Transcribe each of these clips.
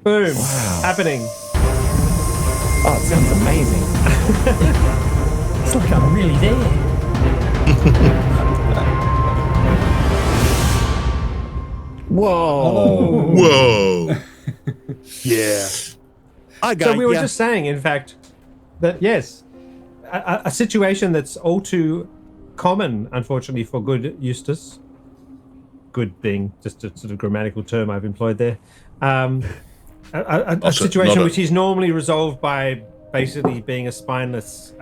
Boom. Happening. Oh, it sounds amazing. It's like I'm really there. Whoa. Whoa. Yeah. So we were just saying, in fact, that yes, a situation that's all too common, unfortunately, for good Eustace. Good being just a sort of grammatical term I've employed there. A situation which is normally resolved by basically being a spineless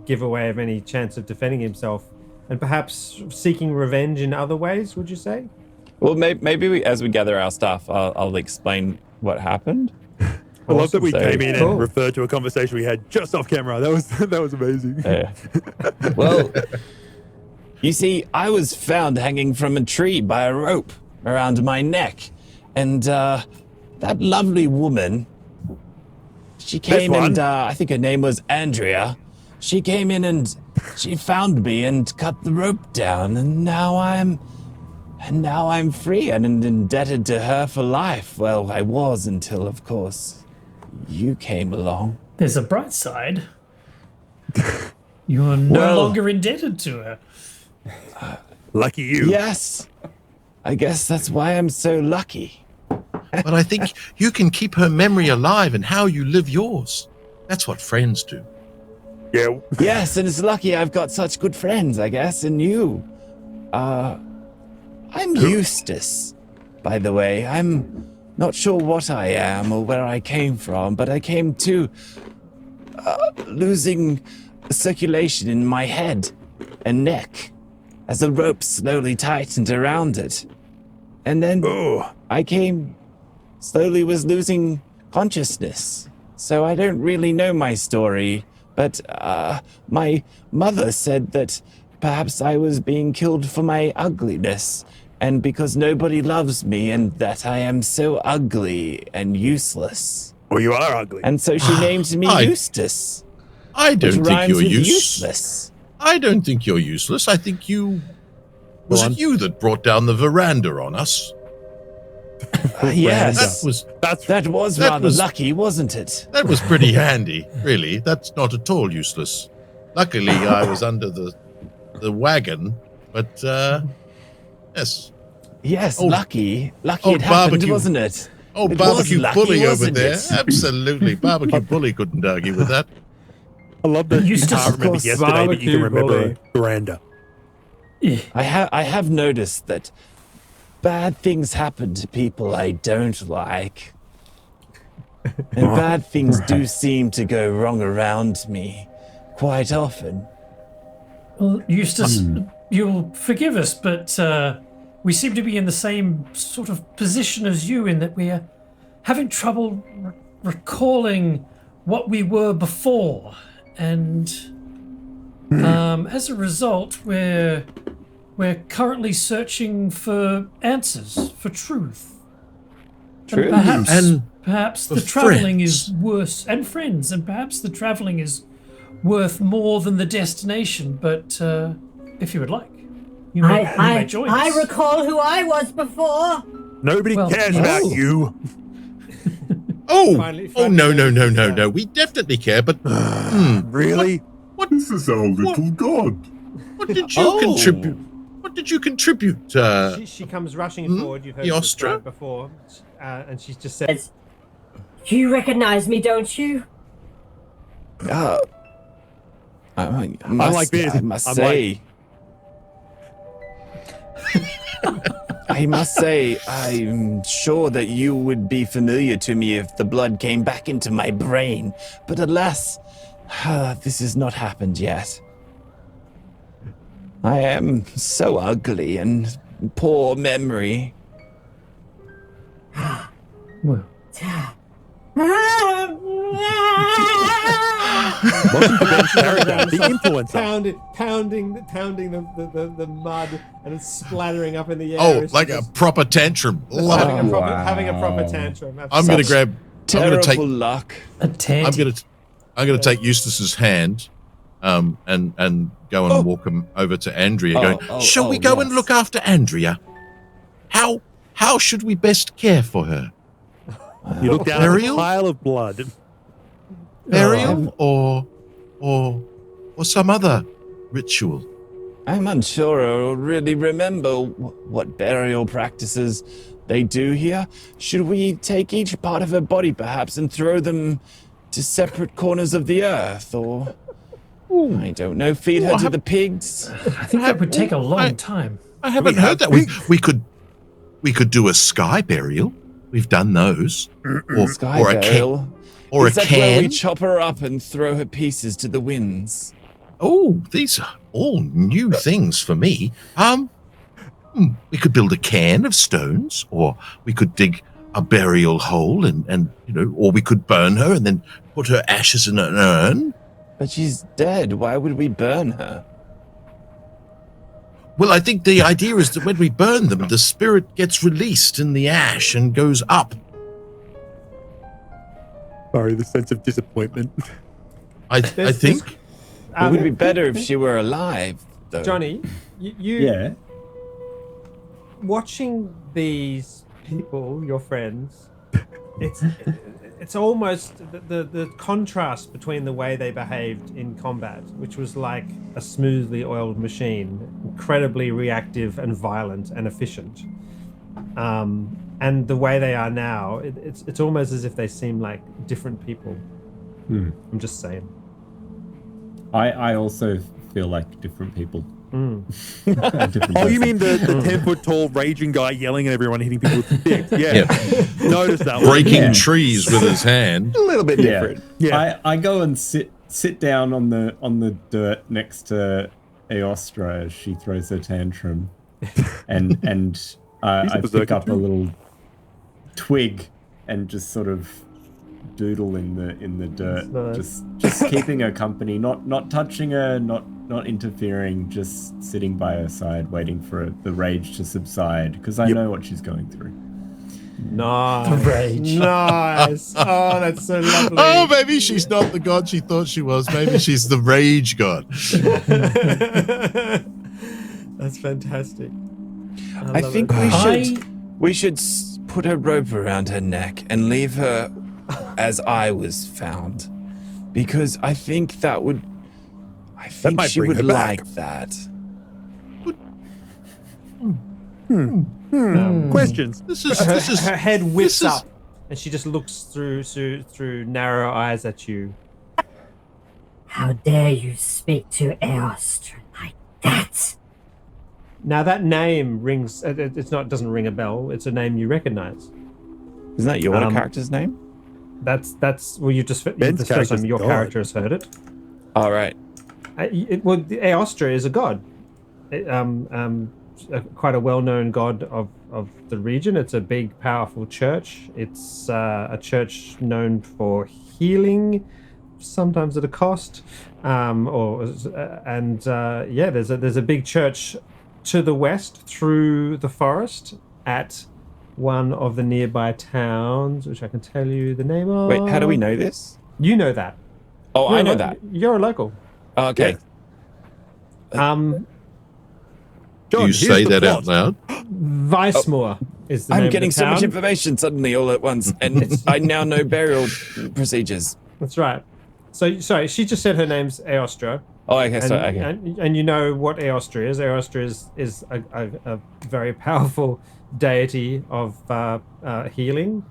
giveaway of any chance of defending himself, and perhaps seeking revenge in other ways. Would you say? Well, maybe as we gather our stuff, I'll explain what happened. I love that we came in Cool. and referred to a conversation we had just off camera. That was amazing. Yeah. Well, you see, I was found hanging from a tree by a rope around my neck, and that lovely woman, she came and I think her name was Andrea. She came in and she found me and cut the rope down, and now I'm free and indebted to her for life. Well, I was until, of course, you came along. There's a bright side. You're no longer indebted to her. Lucky you. Yes. I guess that's why I'm so lucky. But I think you can keep her memory alive and how you live yours. That's what friends do. Yeah. Yes, and it's lucky I've got such good friends, I guess, and you. I'm Eustace, by the way. I'm not sure what I am or where I came from, but I came to losing circulation in my head and neck as the rope slowly tightened around it. And then I slowly was losing consciousness. So I don't really know my story, but my mother said that perhaps I was being killed for my ugliness, and because nobody loves me, and that I am so ugly and useless. Well, you are ugly. And so she named me Eustace. I don't which think rhymes you're with useless. I don't think you're useless. I think you... Was it you that brought down the veranda on us? Yes. That was rather lucky, wasn't it? That was pretty handy, really. That's not at all useless. Luckily, I was under the wagon, but yes. Yes, lucky it happened, wasn't it? Oh, it barbecue lucky, bully over there. it? Absolutely. Barbecue bully couldn't argue with that. I love that you can't remember yesterday, but you can remember veranda. I have noticed that bad things happen to people I don't like. And bad things do seem to go wrong around me quite often. Well, Eustace, you'll forgive us, but we seem to be in the same sort of position as you in that we're having trouble recalling what we were before. And as a result, we're currently searching for answers, for truth. True. And perhaps the traveling is worse, and friends, and perhaps the traveling is worth more than the destination. But if you would like, you may join us. I recall who I was before. Nobody cares about you. Finally, no. We definitely care, but really? This is our little god. What did you contribute? What did you contribute? She comes rushing forward. You've heard her described before, and she's just said, "You recognize me, don't you?" I must say, I'm sure that you would be familiar to me if the blood came back into my brain. But alas, this has not happened yet. I am so ugly and poor memory. Well. The influencer. pounding the mud, and it's splattering up in the air. Oh, like a proper tantrum. Having a proper tantrum. I'm going to grab. Terrible luck. I'm going to take Eustace's hand, and go and walk him over to Andrea. Shall we go and look after Andrea? How should we best care for her? You look down at a pile of blood. Burial or some other ritual? I'm unsure or really remember what burial practices they do here. Should we take each part of her body, perhaps, and throw them to separate corners of the earth, or I don't know, feed her to the pigs? I think that would take a long time. I haven't heard that. We could do a sky burial. We've done those. Sky or burial. Or Is a that can. where we chop her up and throw her pieces to the winds? Oh, these are all new things for me. We could build a cairn of stones, or we could dig a burial hole and or we could burn her and then put her ashes in an urn. But she's dead. Why would we burn her? Well, I think the idea is that when we burn them, the spirit gets released in the ash and goes up. Sorry, the sense of disappointment. I think It would be better if she were alive, though. Johnny, you watching these people, your friends, it's almost the contrast between the way they behaved in combat, which was like a smoothly oiled machine, incredibly reactive and violent and efficient, and the way they are now, it's almost as if they seem like different people. I'm just saying. I also feel like different people. Oh, you mean the 10-foot tall raging guy yelling at everyone, hitting people with sticks? Yeah. Notice that one. breaking trees with his hand. A little bit different. Yeah. I go and sit down on the dirt next to Aostra as she throws her tantrum, and I pick up a little twig and just sort of doodle in the dirt, nice. just keeping her company, not touching her, not interfering, just sitting by her side, waiting for the rage to subside, because I know what she's going through. Nice. The rage. Nice. Oh, that's so lovely. Oh, maybe she's not the god she thought she was. Maybe she's the rage god. That's fantastic. I think we should put a rope around her neck and leave her as I was found, because I think that would. I think she would like that. Questions. This is Her head whips up, and she just looks through narrow eyes at you. How dare you speak to Aostra like that? Now that name rings. Doesn't ring a bell. It's a name you recognize. Isn't that your character's name? That's well, Ben's the first time your God. character has heard it. All right. Well, Aostra is a god. Quite a well-known god of the region. It's a big, powerful church. It's a church known for healing, sometimes at a cost. There's a big church to the west through the forest at one of the nearby towns, which I can tell you the name of. Wait, how do we know this? You know that. Oh, I know that. You're a local. Oh, okay. John, Do you say that out loud? Weissmoor is the name I'm getting of the so town. much information suddenly all at once, and I now know burial procedures. That's right. So, sorry, she just said her name's Aostra. Oh, okay, so okay. And you know what Aostra is. Aostra is a very powerful deity of healing.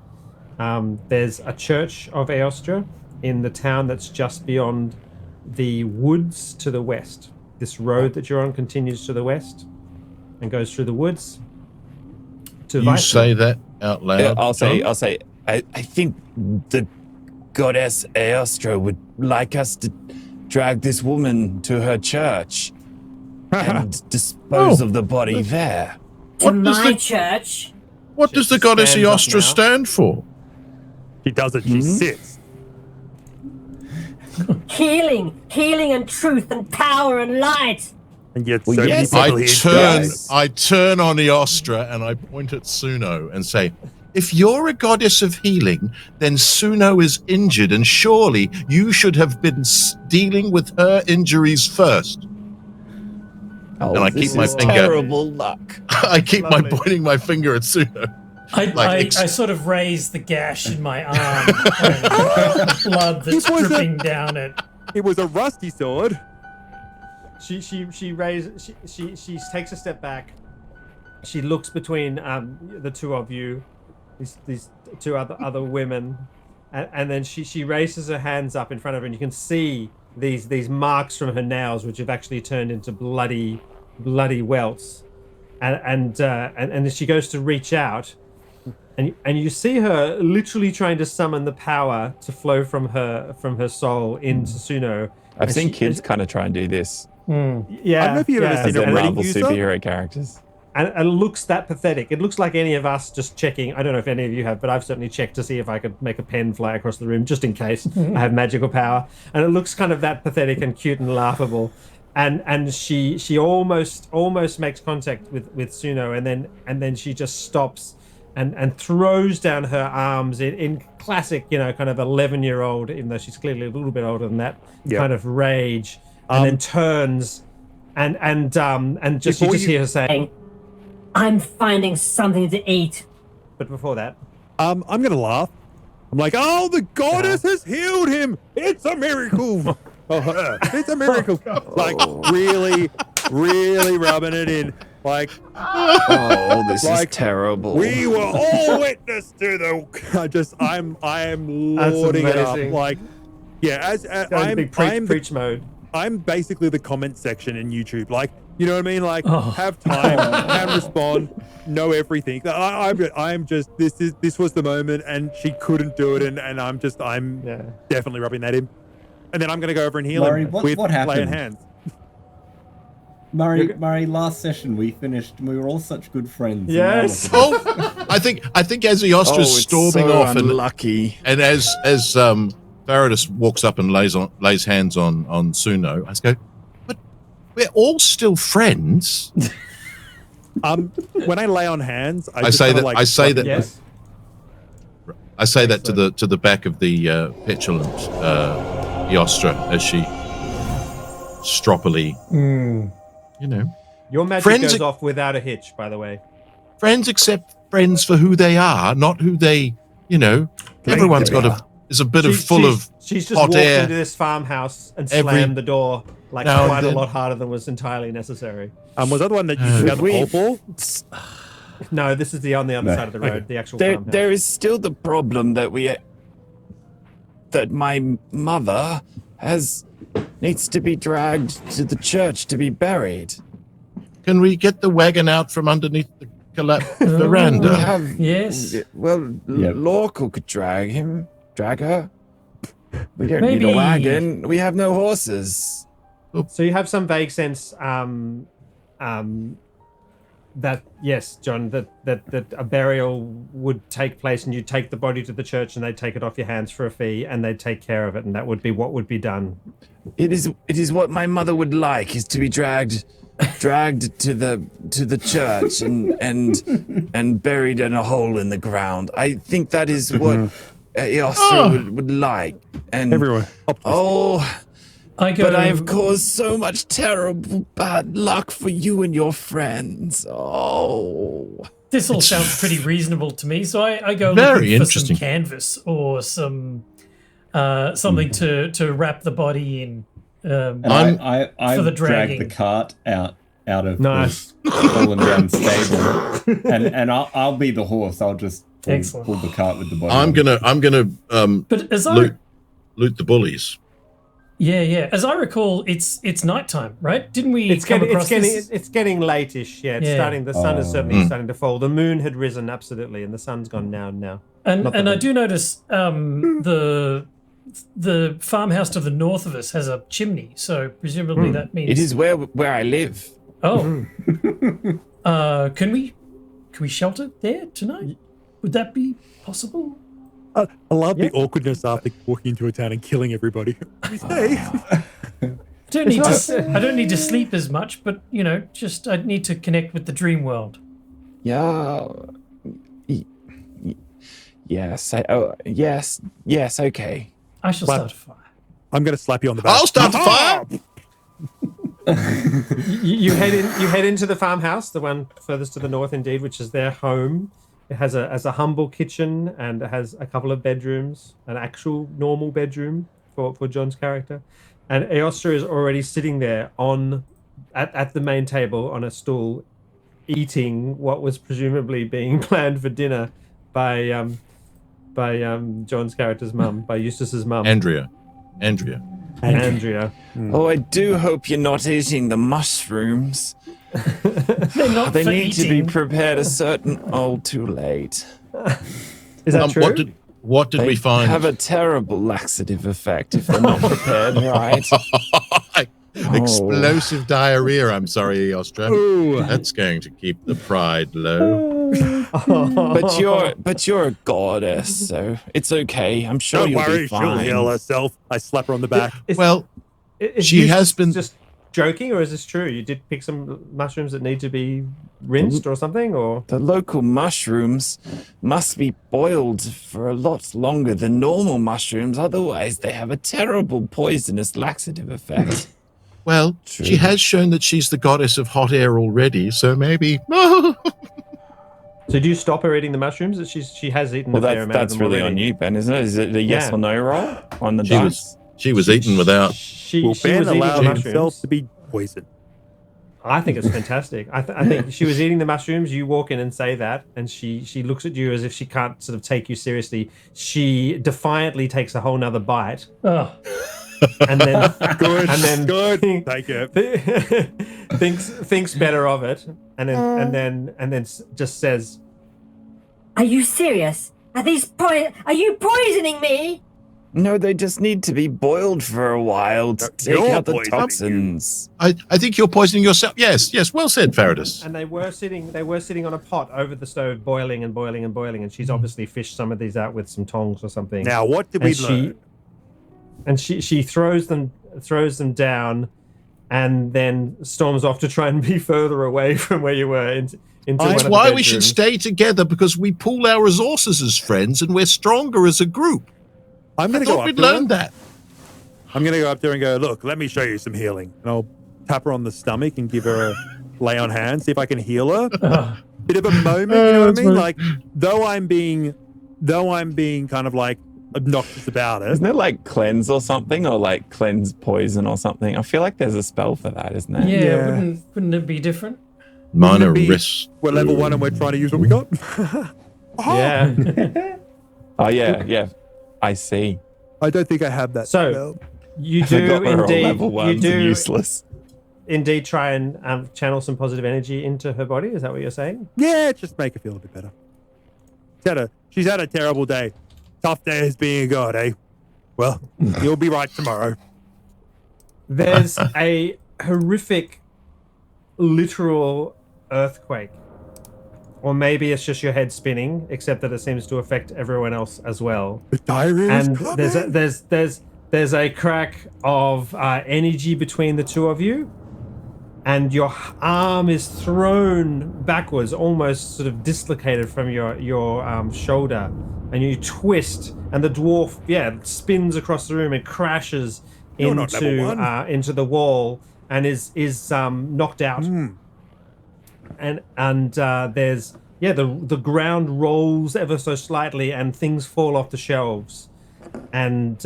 There's a church of Aostra in the town that's just beyond the woods to the west. This road that you're on continues to the west and goes through the woods to You Weissmoor. say that out loud. Yeah, I'll say. John? I think the goddess Aostra would like us to drag this woman to her church and dispose of the body there. To What does my the- church? What does the goddess stands up Aostra now. stand for? She doesn't. She sits. Healing and truth and power and light. And yet, Well, so yes, many I people here turn, Yes. I turn on Aostra and I point at Suno and say, if you're a goddess of healing, then Suno is injured, and surely you should have been dealing with her injuries first. Oh, And I this keep my is finger- terrible luck. I keep Lovely. pointing my finger at Suno. I sort of raise the gash in my arm, and blood that's dripping down it. It was a rusty sword. She takes a step back. She looks between the two of you, these two other women, and then she raises her hands up in front of her, and you can see these marks from her nails, which have actually turned into bloody welts, and then she goes to reach out, and you see her literally trying to summon the power to flow from her soul into Suno. I've seen kids kind of try and do this. Yeah, I don't know if you've ever seen a Marvel user. superhero characters. And it looks that pathetic. It looks like any of us just checking. I don't know if any of you have, but I've certainly checked to see if I could make a pen fly across the room just in case I have magical power. And it looks kind of that pathetic and cute and laughable. And she almost makes contact with Suno, and then she just stops and throws down her arms in classic, kind of 11-year-old, even though she's clearly a little bit older than that, kind of rage, and then turns and just you just hear her saying, I'm finding something to eat. But before that, I'm gonna laugh. I'm like, oh, the goddess has healed him. It's a miracle. It's a miracle. Like really rubbing it in. Like, oh, this is terrible. We were all witness to the. I am lording it up. Like, yeah, I'm preach mode. I'm basically the comment section in YouTube. Like, you know what I mean? Like, have time, can respond, know everything. I'm just. This was the moment, and she couldn't do it, and I'm definitely rubbing that in. And then I'm going to go over and heal him with what happened? laying hands. Murray, last session we finished, and we were all such good friends. Yes. I think as Eostra's storming off, unlucky. and as Faradis walks up and lays hands on Suno, I just go, but we're all still friends. When I lay on hands, I say that Yes. I say that to the back of the petulant Eostra as she stroppily, Your magic goes off without a hitch, by the way. Friends accept friends for who they are, not who they, everyone's got is a bit full of she's just hot walked air. into this farmhouse and slammed the door quite a lot harder than was entirely necessary. Was that the one that you took out the pole for? No, this is on the other side of the road, the actual farmhouse. There is still the problem that my mother needs to be dragged to the church to be buried. Can we get the wagon out from underneath the collapsed veranda? Yes. Lorca could drag her. We don't need a wagon. We have no horses. So you have some vague sense that yes, John, that a burial would take place, and you'd take the body to the church, and they'd take it off your hands for a fee, and they'd take care of it, and that would be what would be done. It is what my mother would like, is to be dragged to the church and buried in a hole in the ground. I think that is what Eostra would like. And everyone. But I have caused so much terrible bad luck for you and your friends. This all sounds pretty reasonable to me. So I go looking for some canvas or some something to wrap the body in. I for the dragging. Drag the cart out of the fallen down stable, and I'll be the horse. I'll just pull the cart with the body. I'm gonna but as loot the bullies. Yeah. As I recall, it's nighttime, right? Didn't we It's getting late-ish. Yeah, it's starting. The sun is certainly starting to fall. The moon had risen absolutely, and the sun's gone down now. And I do notice the farmhouse to the north of us has a chimney, so presumably that means it is where I live. Oh, can we shelter there tonight? Would that be possible? I love the awkwardness after walking into a town and killing everybody. We stay. I don't need to sleep as much, but just I need to connect with the dream world. Yeah. Yes. Yes. Okay. I shall start a fire. I'm going to slap you on the back. I'll start the fire. You head into the farmhouse, the one furthest to the north, indeed, which is their home. It has a humble kitchen, and it has a couple of bedrooms, an actual normal bedroom for John's character. And Eostra is already sitting there at the main table on a stool, eating what was presumably being planned for dinner by John's character's mum, by Eustace's mum. Andrea. Oh, I do hope you're not eating the mushrooms. They're not They for need to be eating. prepared a certain... Oh, too late. Is that true? What did They we find? have a terrible laxative effect if they're not prepared right. Explosive diarrhea. I'm sorry, Eostra. Ooh. That's going to keep the pride low. But you're a goddess, so it's okay. I'm sure Don't you'll worry, be fine. she'll heal herself. I slap her on the back. She has been just joking, or is this true? You did pick some mushrooms that need to be rinsed or something, or The local mushrooms must be boiled for a lot longer than normal mushrooms, otherwise they have a terrible poisonous laxative effect. Well, True. she has shown that she's the goddess of hot air already, so maybe. So do you stop her eating the mushrooms? That she has eaten Well, a fair amount that's of them really already. on you, Ben, isn't it? Is it a yes Yeah. or no roll on the She dice? She was eaten without. She Will was Ben eating allow the himself mushrooms. to be poisoned? I think it's fantastic. I think she was eating the mushrooms. You walk in and say that, and she looks at you as if she can't sort of take you seriously. She defiantly takes a whole nother bite, Oh, and then Good. Take it. thinks better of it, and then just says, Are you serious? Are you poisoning me? No, they just need to be boiled for a while to take You're out the poisoning toxins. I think you're poisoning yourself. Yes, well said, Faradis. and they were sitting on a pot over the stove, boiling, and she's obviously fished some of these out with some tongs or something. Now, what did we learn? And she throws them down, and then storms off to try and be further away from where you were into one That's of the why we should bedrooms. stay together, because we pool our resources as friends and we're stronger as a group. I'm I going to go thought up we'd to her. learned that. I'm going to go up there and go, look, let me show you some healing. And I'll tap her on the stomach and give her a lay on hands, see if I can heal her. Bit of a moment, you know what I mean? Like, though I'm being kind of like obnoxious about it. Isn't it like cleanse or something, or like cleanse poison or something? I feel like there's a spell for that, isn't there? yeah. Wouldn't it be different? Minor be- risk. We're level 1 and we're trying to use what we got. Yeah. Oh yeah. I see. I don't think I have that So- spell. You I forgot do we're all indeed. level You ones and do useless. indeed try and channel some positive energy into her body. Is that what you're saying? Yeah, just make her feel a bit better. She's had a terrible day. Tough day as being a god, eh? Well, you'll be right tomorrow. There's a horrific, literal earthquake, or maybe it's just your head spinning, except that it seems to affect everyone else as well. The diarrhea is And coming. there's a crack of energy between the two of you, and your arm is thrown backwards, almost sort of dislocated from your shoulder, and you twist, and the dwarf spins across the room and crashes You're not level one. into the wall and is knocked out. And there's the ground rolls ever so slightly, and things fall off the shelves, and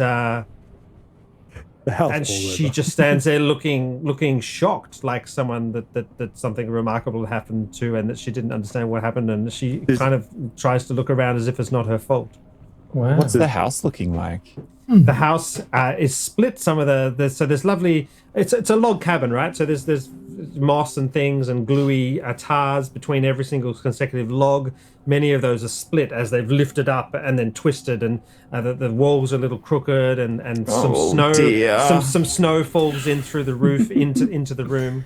The house and all she over. just stands there looking shocked, like someone that something remarkable happened to, and that she didn't understand what happened, and she kind of tries to look around as if it's not her fault. Wow. What's the house looking like? The house is split. Some of so there's lovely. It's a log cabin, right? So there's moss and things and gluey tars between every single consecutive log. Many of those are split as they've lifted up and then twisted, and the walls are a little crooked, and some snow some snow falls in through the roof into the room.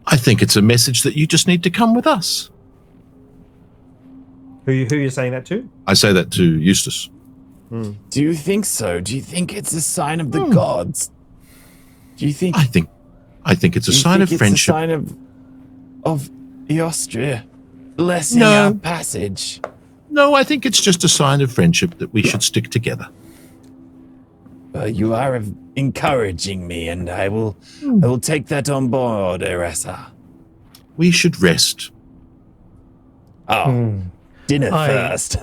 I think it's a message that you just need to come with us. Who you saying that to? I say that to Eustace. Do you think so? Do you think it's a sign of the gods? Do you think? I think it's a sign of friendship. It's a sign of Eostria blessing No. our passage. No, I think it's just a sign of friendship that we should stick together. You are encouraging me, and I will take that on board, Eressa. We should rest. Oh, dinner first.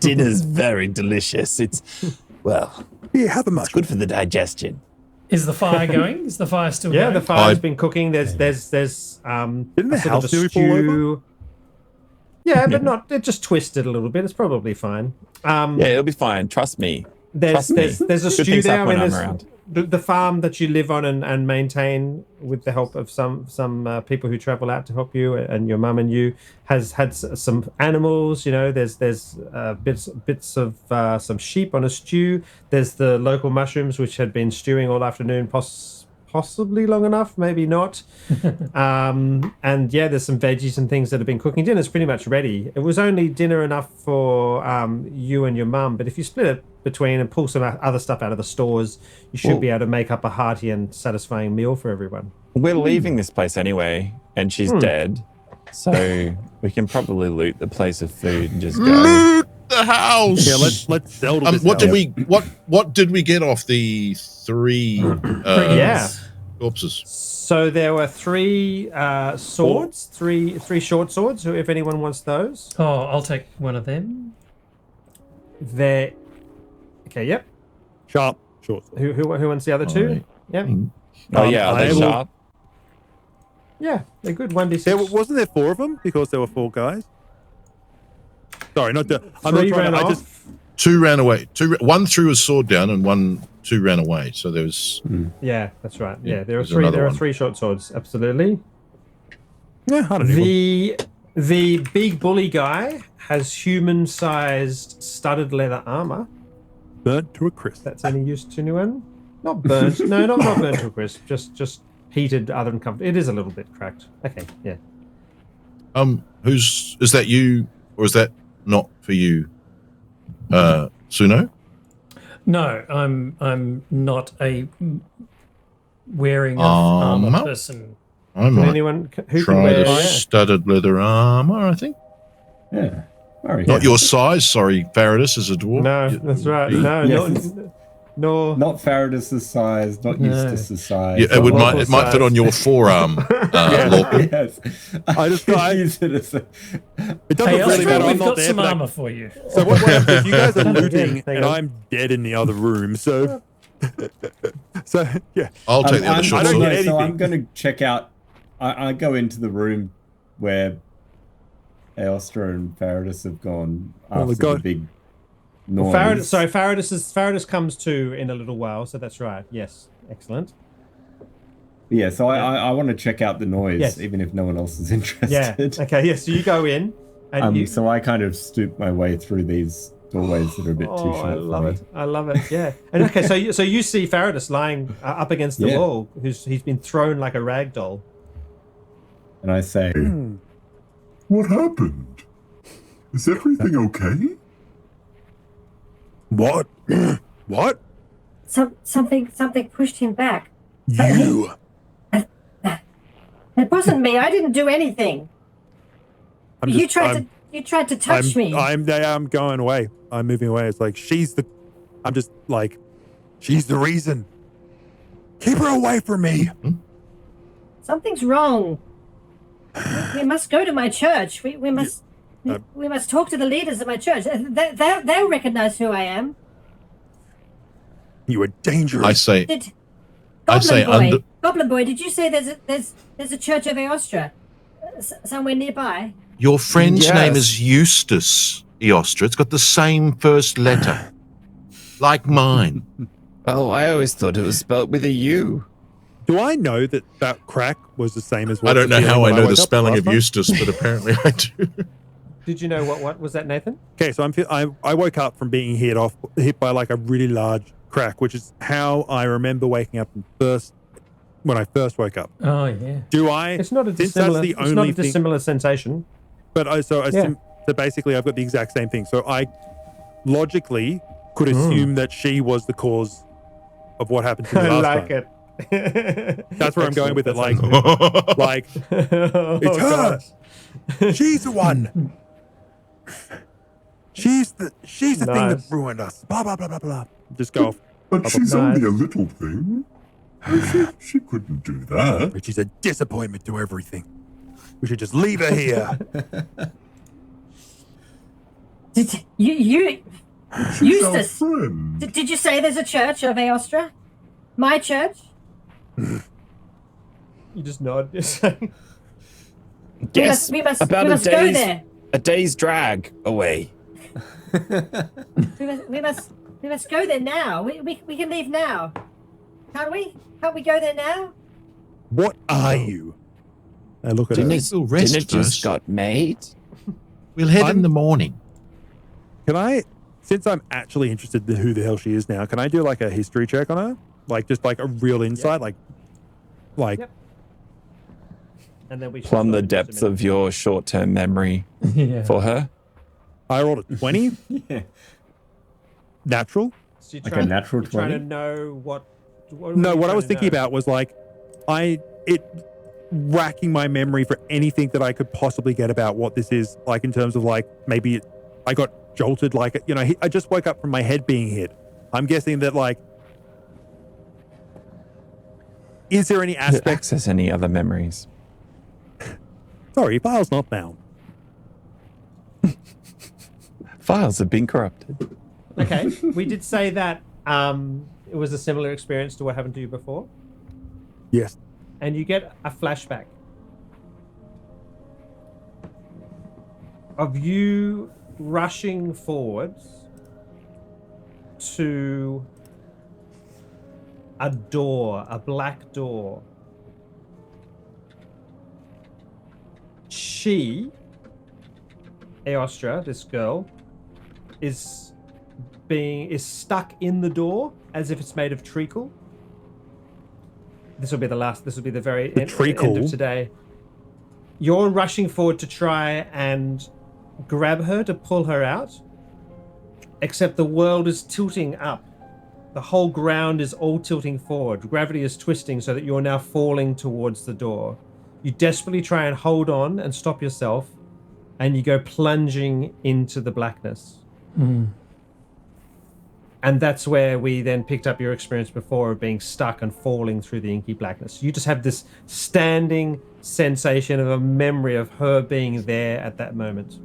Dinner's very delicious. It's, well, have a much. It's good for the digestion. Is the fire going? Is the fire still going? Yeah, the fire's been cooking. There's Didn't the sort house of a nearly fall over? Yeah, but not. It just twisted a little bit. It's probably fine. Yeah, it'll be fine. Trust me. There's a Good stew things there. I happen mean, when I'm there's around. the farm that you live on and maintain with the help of some people who travel out to help you, and your mum and you has had some animals. You know, there's bits of some sheep on a stew. There's the local mushrooms which had been stewing all afternoon, possibly long enough, maybe not. And yeah, there's some veggies and things that have been cooking. Dinner's pretty much ready. It was only dinner enough for you and your mum, but if you split it between and pull some other stuff out of the stores, you should be able to make up a hearty and satisfying meal for everyone. We're leaving this place anyway, and she's dead, so we can probably loot the place of food and just go. Loot the house. Yeah, let's sell to this what house. did we get off the 3 corpses? So there were 3 swords, three short swords. If anyone wants those, I'll take one of them. they're okay. Yep. Sharp, short. Who wants the other 2? Right. Yep. Oh yeah, are they sharp? Yeah, they're good. 1d6. Wasn't there 4 of them because there were 4 guys? Sorry, not to. I'm 3 not trying ran to. I off. just 2 ran away. 1 threw his sword down, and 2 ran away. So there was. Yeah, that's right. Yeah, there are There's 3. another There are one. 3 short swords. Absolutely. I don't know. The big bully guy has human-sized studded leather armor. Burnt to a crisp. That's any use to anyone? Not burnt. No, not burnt to a crisp. Just heated, other than comfort. It is a little bit cracked. Okay, yeah. Is that you, or is that not for you, Suno? No, I'm not a wearing of armor person. I might Anyone who can try wear? the studded leather armor. I think Yeah. Very not good. your size. Sorry, Faradis is a dwarf. No, that's right. No, Yes. no. Not Faradis' size, not Eustace's size. Yeah, Not it local might fit size. on your forearm, Lorcan. Yes. I just got. use it as a... It doesn't Hey, really Oscar, matter. I'm we've not got there some for that. armor for you. So what happens if you guys are looting Hang and on. I'm dead in the other room? So, yeah. I'll take the other short I don't sword. get So I'm anything. going to check out... I go into the room where Aostra and Faradis have gone after the God. big noise. Faradis comes to in a little while, so that's right. Yes, excellent. Yeah, so I want to check out the noise, Yes. even if no one else is interested. Yeah. Okay. Yes. So you go in, and So I kind of stoop my way through these doorways that are a bit too short I love for it. me. I love it. Yeah. And okay, so you see Faradis lying up against the Yeah. wall, he's been thrown like a rag doll. And I say, What happened? Is everything okay? What? What? Something pushed him back. You? It wasn't me. I didn't do anything. I'm You just- tried to touch me. I'm going away. I'm moving away. It's like she's the reason. Keep her away from me. Something's wrong. We must go to my church. We must talk to the leaders of my church. They'll recognize who I am. You are dangerous. I say Goblin boy, did you say there's a church of Aostra somewhere nearby? your friend's Yes. name is Eustace, Eostra. It's got the same first letter, like mine. Oh, I always thought it was spelled with a U. Do I know that crack was the same as what I don't know was how I when know woke the up spelling last of night? Eustace, but apparently I do. Did you know what was that, Nathan? Okay, so I woke up from being hit by like a really large crack, which is how I remember waking up when I first woke up. Oh yeah. Do I? It's not a since dissimilar. that's the It's not only a thing. dissimilar sensation. But so basically, I've got the exact same thing. So I logically could assume that she was the cause of what happened to me I last like time. it. That's where I'm going with it. Like, like Oh, it's her. gosh. She's the one. She's the thing that Nice. ruined us. Blah blah blah blah blah. Just go off. But she's Nice. only a little thing. She couldn't do that. But she's a disappointment to everything. We should just leave her here. You She's Eustace, our friend. did you say there's a church of Aostra? My church? You just nod. You're saying, Yes, we must about go there. a day's drag away. We must go there now. We can leave now. Can't we? Can't we go there now? What are you? I look at Didn't her. it, rest didn't it just first. got made? We'll head in the morning. Can I, since I'm actually interested in who the hell she is now, can I do like a history check on her? Like just like a real insight, like. Yep. And then we Plumb the depths of your short-term memory for her. I rolled a 20. Yeah. Natural. So Like a natural you're trying 20? to know what No, what I was thinking about was like, racking my memory for anything that I could possibly get about what this is, like in terms of like maybe I got jolted, like I just woke up from my head being hit. I'm guessing that like, is there any aspect? Access any other memories? Sorry, file's not bound. Files have been corrupted. Okay, we did say that it was a similar experience to what happened to you before. Yes. And you get a flashback of you rushing forwards to a door, a black door. She, Aostra, this girl, is stuck in the door as if it's made of treacle. This will be the very end of today. You're rushing forward to try and grab her, to pull her out, except the world is tilting up. The whole ground is all tilting forward. Gravity is twisting so that you're now falling towards the door. You desperately try and hold on and stop yourself, and you go plunging into the blackness. And that's where we then picked up your experience before of being stuck and falling through the inky blackness. You just have this standing sensation of a memory of her being there at that moment.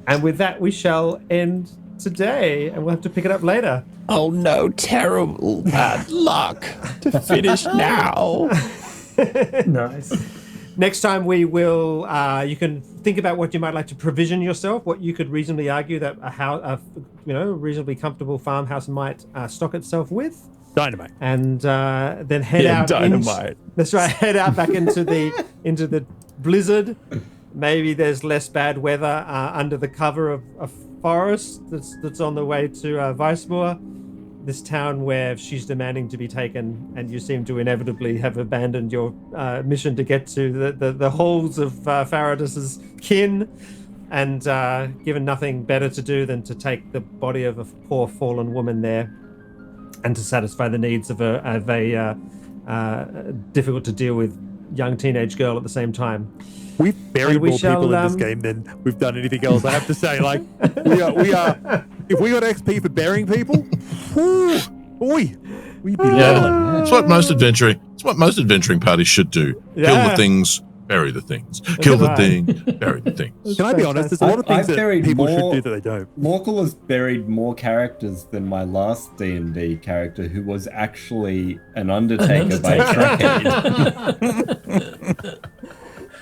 And with that, we shall end today, and we'll have to pick it up later. Oh no, terrible bad luck to finish now. Nice. Next time we will, you can think about what you might like to provision yourself, what you could reasonably argue that a reasonably comfortable farmhouse might stock itself with. Dynamite. And then head out. Dynamite. That's right. Head out back into the blizzard. Maybe there's less bad weather under the cover of a forest that's on the way to Weissmoor, this town where she's demanding to be taken, and you seem to inevitably have abandoned your mission to get to the halls of Faradis's kin, and given nothing better to do than to take the body of a poor fallen woman there, and to satisfy the needs of a difficult to deal with young teenage girl at the same time. We've buried more people in this game than we've done anything else. I have to say, like, we are. If we got XP for burying people, whoo, boy, we'd be leveling. It's what most adventuring parties should do. Kill the things, bury the things. Kill the thing, bury the things. Can I be honest? There's a lot of things that people should do that they don't. Morkel has buried more characters than my last D&D character, who was actually an undertaker by trade.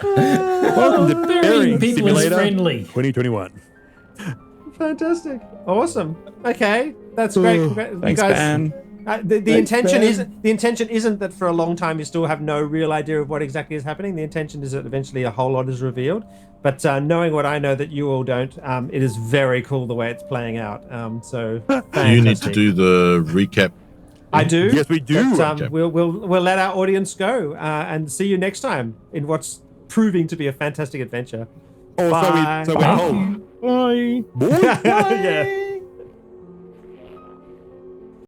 Welcome to Burying People Simulator is friendly. 2021. Fantastic. Awesome. Okay. That's great. Thanks, Ben. The intention isn't that for a long time you still have no real idea of what exactly is happening. The intention is that eventually a whole lot is revealed. But knowing what I know that you all don't, it is very cool the way it's playing out. So you need to do the recap. I do. Yes, we do. But, we'll let our audience go and see you next time in what's proving to be a fantastic adventure. Oh, Bye. so we're home. Bye. Bye. Yeah.